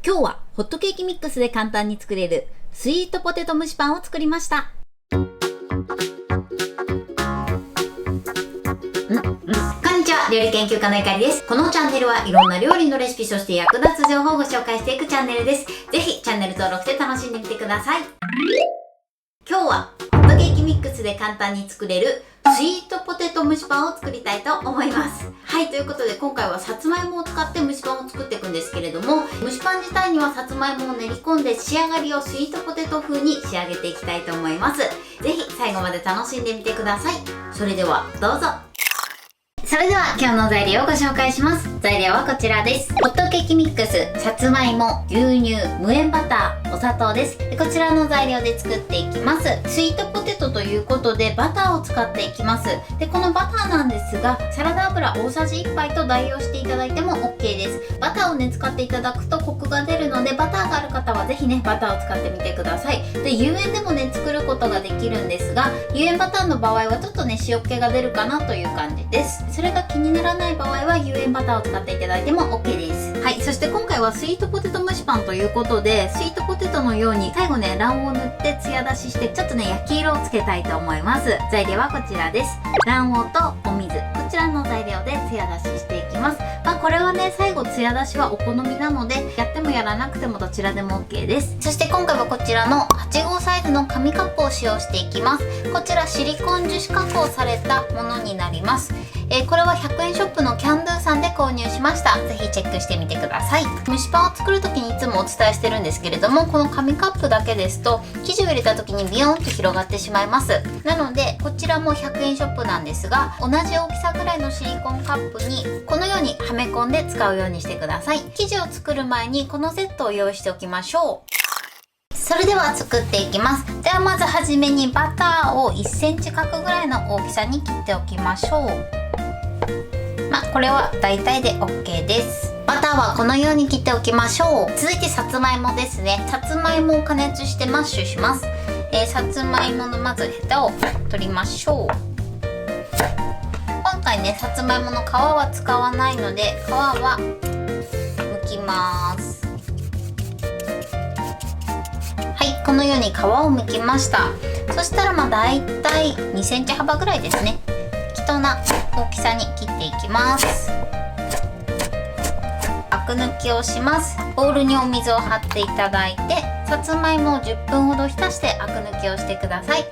今日はホットケーキミックスで簡単に作れるスイートポテト蒸しパンを作りました。こんにちは、料理研究家のゆかりです。このチャンネルはいろんな料理のレシピ、そして役立つ情報をご紹介していくチャンネルです。ぜひチャンネル登録して楽しんでみてください。今日はホットケーキミックスで簡単に作れるスイートポテト蒸しパンを作りたいと思います。はい、ということで今回はさつまいもを使って蒸しパンを作っていくんですけれども、蒸しパン自体にはさつまいもを練り込んで仕上がりをスイートポテト風に仕上げていきたいと思います。ぜひ最後まで楽しんでみてください。それではどうぞ。それでは今日の材料をご紹介します。材料はこちらです。ホットケーキミックス、さつまいも、牛乳、無塩バター、お砂糖です。こちらの材料で作っていきます。スイートポテトということでバターを使っていきます。で、このバターなんですが、サラダ油大さじ1杯と代用していただいても OK です。バターをね、使っていただくとコクが出るので、バターがある方はぜひね、バターを使ってみてください。で、有塩でもね、作ることができるんですが、有塩バターの場合はちょっとね、塩気が出るかなという感じです。それが気にならない場合は有塩バターを使っていただいても OK です。はい、そして今回はスイートポテト蒸しパンということで、スイートポテトのように最後ね、卵黄を塗ってツヤ出ししてちょっとね、焼き色をつけたいと思います。材料はこちらです。卵黄とお水、こちらの材料でツヤ出ししていきます。これはね、最後ツヤ出しはお好みなので、やってもやらなくてもどちらでも OK です。そして今回はこちらの8号サイズの紙カップを使用していきます。こちらシリコン樹脂加工されたものになります。これは100円ショップのキャンドゥさんで購入しました。ぜひチェックしてみてください。蒸しパンを作る時にいつもお伝えしてるんですけれども、この紙カップだけですと生地を入れた時にビヨンと広がってしまいます。なのでこちらも100円ショップなんですが、同じ大きさぐらいのシリコンカップにこのようにはめ込んで使うようにしてください。生地を作る前にこのセットを用意しておきましょう。それでは作っていきます。ではまずはじめにバターを1センチ角ぐらいの大きさに切っておきましょう。これは大体で OK です。バターはこのように切っておきましょう。続いてさつまいもですね。さつまいもを加熱してマッシュします。さつまいものまずヘタを取りましょう。今回ね、さつまいもの皮は使わないので皮は剥きます。はい、このように皮を剥きました。そしたらだいたい2センチ幅ぐらいですね。適当な大きさに切っていきます。アク抜きをします。ボウルにお水を張っていただいて、さつまいもを10分ほど浸してアク抜きをしてください。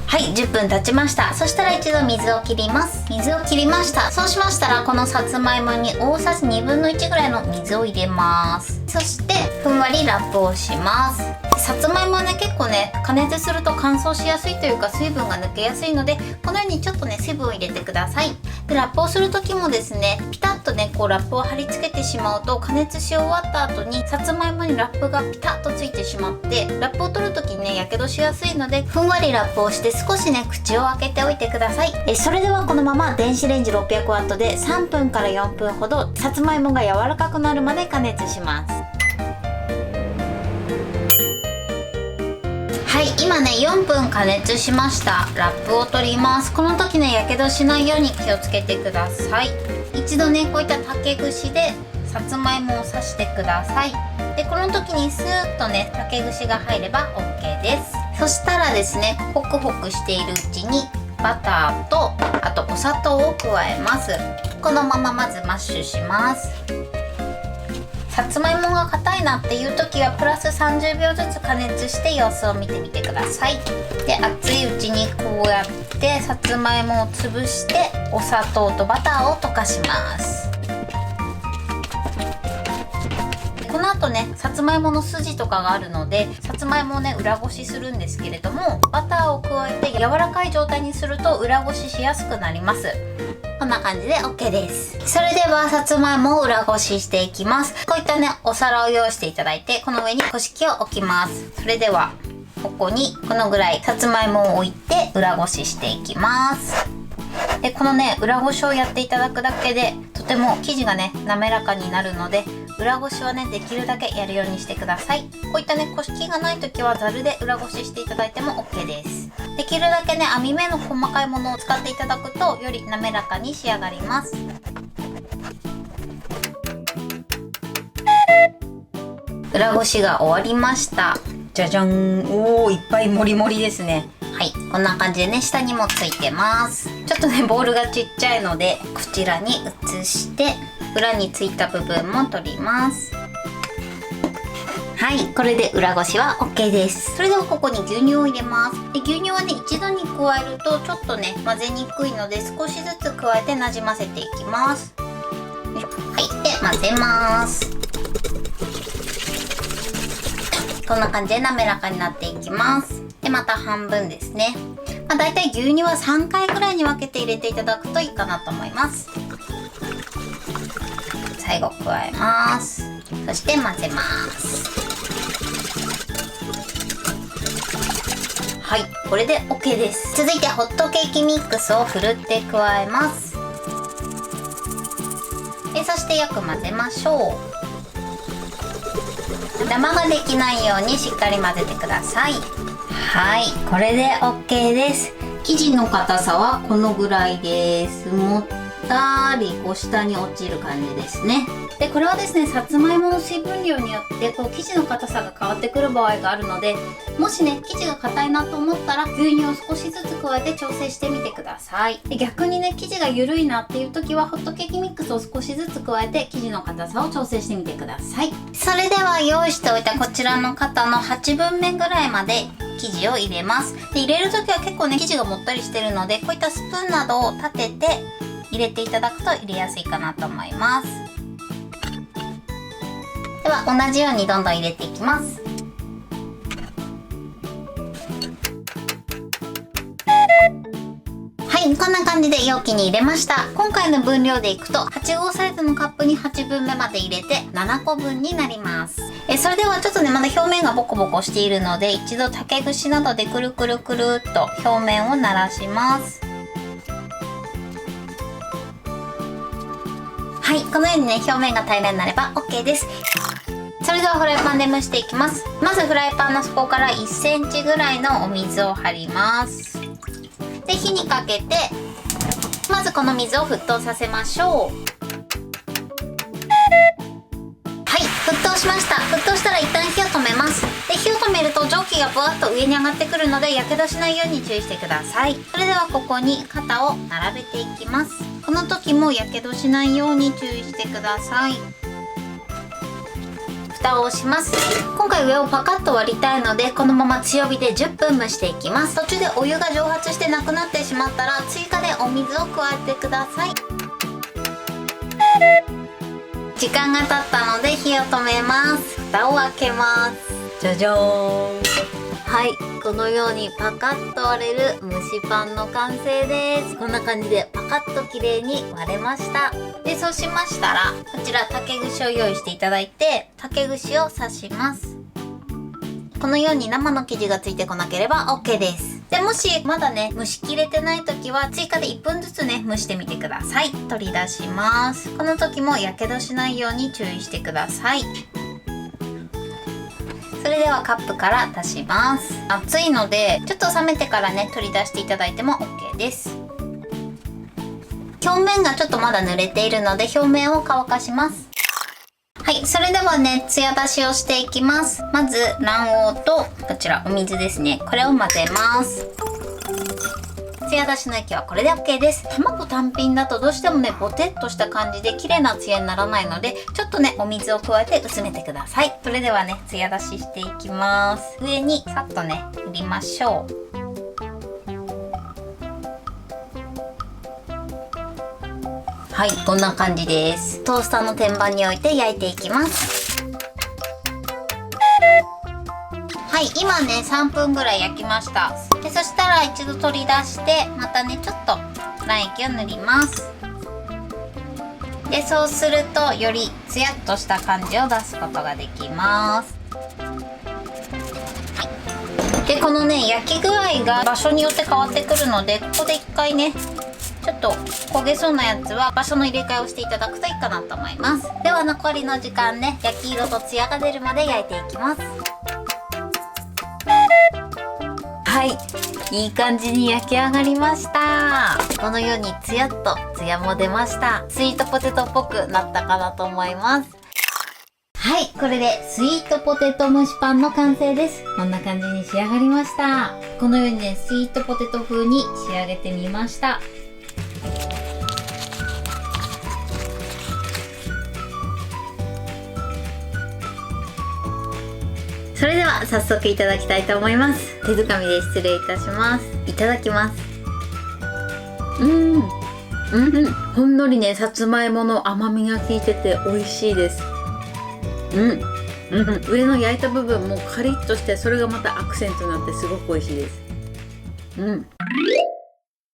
はい、10分経ちました。そしたら一度水を切ります。水を切りました。そうしましたらこのさつまいもに大さじ1/2ぐらいの水を入れます。そしてふんわりラップをします。さつまいもはね、結構ね、加熱すると乾燥しやすいというか水分が抜けやすいので、このようにちょっとね、水分を入れてください。で、ラップをする時もですね、ピタッとね、こうラップを貼り付けてしまうと、加熱し終わった後にさつまいもにラップがピタッとついてしまって、ラップを取る時にね、やけどしやすいので、ふんわりラップをして少しね、口を開けておいてください。それではこのまま電子レンジ 600W で3分から4分ほどさつまいもが柔らかくなるまで加熱します。はい、今ね、4分加熱しました。ラップを取ります。この時ね、やけどしないように気をつけてください。一度ね、こういった竹串でさつまいもを刺してください。で、この時にスーッとね、竹串が入れば OK です。そしたらですね、ホクホクしているうちにバターとあとお砂糖を加えます。このまままずマッシュします。さつまいもが硬いなっていう時はプラス30秒ずつ加熱して様子を見てみてください。で、熱いうちにこうやってさつまいもを潰してお砂糖とバターを溶かします。この後ね、さつまいもの筋とかがあるので、さつまいもをね、裏ごしするんですけれども、バターを加えて柔らかい状態にすると裏ごししやすくなります。こんな感じで OK です。それではさつまいもを裏ごししていきます。こういったね、お皿を用意していただいて、この上にこし器を置きます。それではここにこのぐらいさつまいもを置いて裏ごししていきます。で、このね、裏ごしをやっていただくだけでとても生地がね、滑らかになるので、裏ごしはね、できるだけやるようにしてください。こういったね、こし器がない時はざるで裏ごししていただいても OK です。できるだけね、網目の細かいものを使っていただくとより滑らかに仕上がります。裏ごしが終わりました。じゃじゃん。おー、いっぱいもりもりですね。はい、こんな感じでね、下にもついてます。ちょっとね、ボールがちっちゃいので、こちらに移して、裏についた部分も取ります。はい、これで裏ごしは OK です。それではここに牛乳を入れます。で、牛乳はね、一度に加えるとちょっとね、混ぜにくいので少しずつ加えてなじませていきます。はい、で、混ぜます。こんな感じで滑らかになっていきます。で、また半分ですね。だいたい牛乳は3回くらいに分けて入れていただくといいかなと思います。最後加えます。そして混ぜます。はい、これで OK です。続いてホットケーキミックスをふるって加えます。そしてよく混ぜましょう。ダマができないようにしっかり混ぜてください。はい、これで OK です。生地の硬さはこのぐらいです。もったりこう下に落ちる感じですね。で、これはですね、さつまいもの水分量によってこう生地の硬さが変わってくる場合があるので、もしね、生地が硬いなと思ったら牛乳を少しずつ加えて調整してみてください。で、逆にね、生地が緩いなっていう時はホットケーキミックスを少しずつ加えて生地の硬さを調整してみてください。それでは用意しておいたこちらの型の8分目ぐらいまで生地を入れます。で、入れる時は結構ね、生地がもったりしてるので、こういったスプーンなどを立てて入れていただくと入れやすいかなと思います。では同じようにどんどん入れていきます。はい、こんな感じで容器に入れました。今回の分量でいくと8号サイズのカップに8分目まで入れて7個分になります。それではちょっとね、まだ表面がボコボコしているので、一度竹串などでくるくるくるっと表面をならします。はい、このようにね、表面が平らになれば OK です。それではフライパンで蒸していきます。まずフライパンの底から1センチぐらいのお水を張ります。で、火にかけて、まずこの水を沸騰させましょう。はい、沸騰しました。沸騰したら一旦火を止めます。で、火を止めると蒸気がぶわっと上に上がってくるので、やけどしないように注意してください。それではここに型を並べていきます。この時もやけどしないように注意してください。蓋を押します。今回上をパカッと割りたいので、このまま強火で10分蒸していきます。途中でお湯が蒸発してなくなってしまったら追加でお水を加えてください。時間が経ったので火を止めます。蓋を開けます。じゃじゃーん。はい、このようにパカッと割れる蒸しパンの完成です。こんな感じでパカッと綺麗に割れました。で、そうしましたらこちら竹串を用意していただいて、竹串を刺します。このように生の生地がついてこなければ OK です。で、もしまだね、蒸しきれてない時は追加で1分ずつね、蒸してみてください。取り出します。この時もやけどしないように注意してください。それではカップから出します。熱いのでちょっと冷めてからね、取り出していただいても OK です。表面がちょっとまだ濡れているので表面を乾かします。はい、それではね、ツヤ出しをしていきます。まず卵黄とこちらお水ですね、これを混ぜます。ツヤ出しの液はこれで OK です。卵単品だとどうしてもね、ボテッとした感じで綺麗なツヤにならないので、ちょっとね、お水を加えて薄めてください。それではね、ツヤ出ししていきます。上にさっとね、振りましょう。はい、こんな感じです。トースターの天板に置いて焼いていきます。はい、今ね、3分ぐらい焼きました。で、そしたら一度取り出してまたね、ちょっと卵液を塗ります。で、そうするとよりツヤっとした感じを出すことができます。はい、で、このね、焼き具合が場所によって変わってくるので、ここで一回ね、ちょっと焦げそうなやつは場所の入れ替えをしていただくといいかなと思います。では残りの時間ね、焼き色とツヤが出るまで焼いていきます。はい、いい感じに焼き上がりました。このようにツヤっとツヤも出ました。スイートポテトっぽくなったかなと思います。はい、これでスイートポテト蒸しパンの完成です。こんな感じに仕上がりました。このようにね、スイートポテト風に仕上げてみました。それでは早速いただきたいと思います。手づかみで失礼いたします。いただきます。ほんのりね、さつまいもの甘みが効いてて美味しいです。上の焼いた部分もカリッとして、それがまたアクセントになってすごく美味しいです。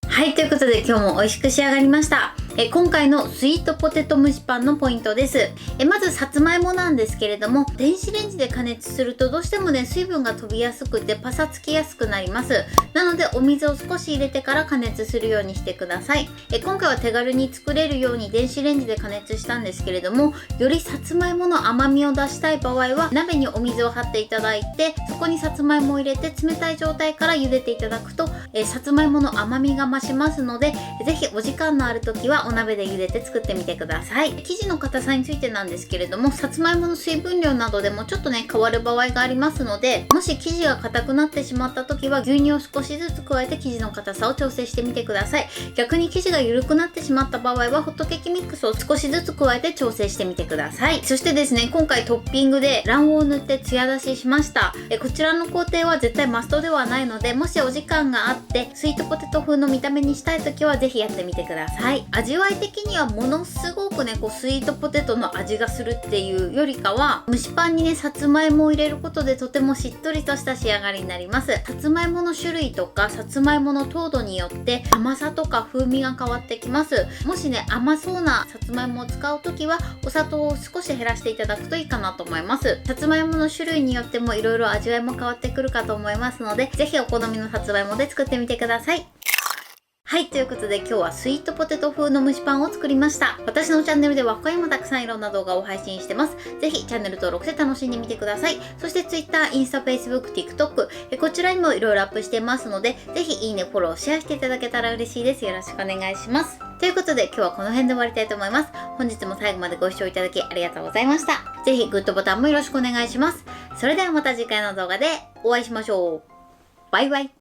はい、ということで今日も美味しく仕上がりました。今回のスイートポテト蒸しパンのポイントです。まずさつまいもなんですけれども、電子レンジで加熱するとどうしてもね、水分が飛びやすくてパサつきやすくなります。なのでお水を少し入れてから加熱するようにしてください。今回は手軽に作れるように電子レンジで加熱したんですけれども、よりさつまいもの甘みを出したい場合は鍋にお水を張っていただいて、そこにさつまいもを入れて冷たい状態から茹でていただくと、さつまいもの甘みが増しますので、ぜひお時間のある時はお鍋で茹でて作ってみてください。生地の硬さについてなんですけれども、さつまいもの水分量などでもちょっとね変わる場合がありますので、もし生地が硬くなってしまった時は牛乳を少しずつ加えて生地の硬さを調整してみてください。逆に生地が緩くなってしまった場合はホットケーキミックスを少しずつ加えて調整してみてください。そしてですね、今回トッピングで卵黄を塗ってツヤ出ししました。こちらの工程は絶対マストではないので、もしお時間があってスイートポテト風の見た目にしたい時はぜひやってみてください。味わい的にはものすごくねスイートポテトの味がするっていうよりかは、蒸しパンにねさつまいもを入れることでとてもしっとりとした仕上がりになります。さつまいもの種類とかさつまいもの糖度によって甘さとか風味が変わってきます。もしね甘そうなさつまいもを使う時はお砂糖を少し減らしていただくといいかなと思います。さつまいもの種類によってもいろいろ味わいも変わってくるかと思いますので、ぜひお好みのさつまいもで作ってみてください。はい、ということで今日はスイートポテト風の蒸しパンを作りました。私のチャンネルでは他にもたくさんいろんな動画を配信してます。ぜひチャンネル登録して楽しんでみてください。そして Twitter、インスタ、Facebook、TikTok、こちらにもいろいろアップしてますので、ぜひいいね、フォロー、シェアしていただけたら嬉しいです。よろしくお願いします。ということで今日はこの辺で終わりたいと思います。本日も最後までご視聴いただきありがとうございました。ぜひグッドボタンもよろしくお願いします。それではまた次回の動画でお会いしましょう。バイバイ。